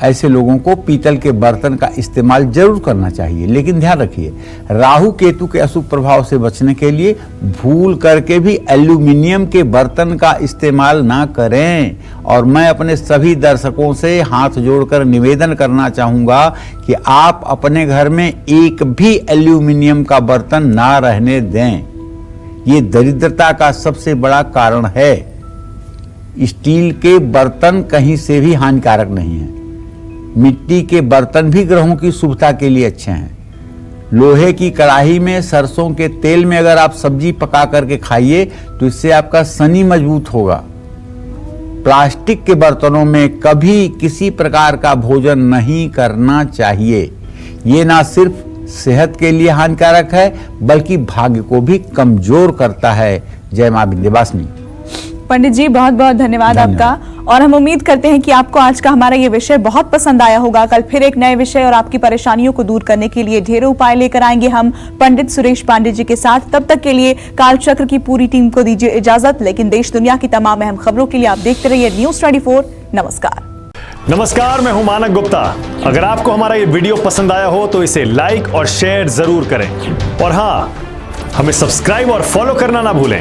ऐसे लोगों को पीतल के बर्तन का इस्तेमाल जरूर करना चाहिए। लेकिन ध्यान रखिए, राहु केतु के अशुभ प्रभाव से बचने के लिए भूल करके भी एल्यूमिनियम के बर्तन का इस्तेमाल ना करें। और मैं अपने सभी दर्शकों से हाथ जोड़कर निवेदन करना चाहूंगा कि आप अपने घर में एक भी एल्यूमिनियम का बर्तन ना रहने दें। ये दरिद्रता का सबसे बड़ा कारण है। स्टील के बर्तन कहीं से भी हानिकारक नहीं है। मिट्टी के बर्तन भी ग्रहों की शुभता के लिए अच्छे हैं। लोहे की कढ़ाई में सरसों के तेल में अगर आप सब्जी पका करके खाइए तो इससे आपका शनि मजबूत होगा। प्लास्टिक के बर्तनों में कभी किसी प्रकार का भोजन नहीं करना चाहिए। ये ना सिर्फ सेहत के लिए हानिकारक है, बल्कि भाग्य को भी कमजोर करता है। जय मां विंध्यवासिनी। पंडित जी बहुत बहुत धन्यवाद आपका। और हम उम्मीद करते हैं कि आपको आज का हमारा ये विषय बहुत पसंद आया होगा। कल फिर एक नए विषय और आपकी परेशानियों को दूर करने के लिए ढेरों उपाय लेकर आएंगे हम पंडित सुरेश पांडे जी के साथ। तब तक के लिए कालचक्र की पूरी टीम को दीजिए इजाजत, लेकिन देश दुनिया की तमाम अहम खबरों के लिए आप देखते रहिए News24। नमस्कार। नमस्कार, मैं हूं मानक गुप्ता। अगर आपको हमारा ये वीडियो पसंद आया हो तो इसे लाइक और शेयर जरूर करें, और हाँ, हमें सब्सक्राइब और फॉलो करना ना भूलें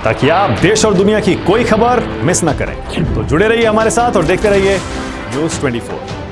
ताकि आप देश और दुनिया की कोई खबर मिस ना करें। तो जुड़े रहिए हमारे साथ और देखते रहिए News24।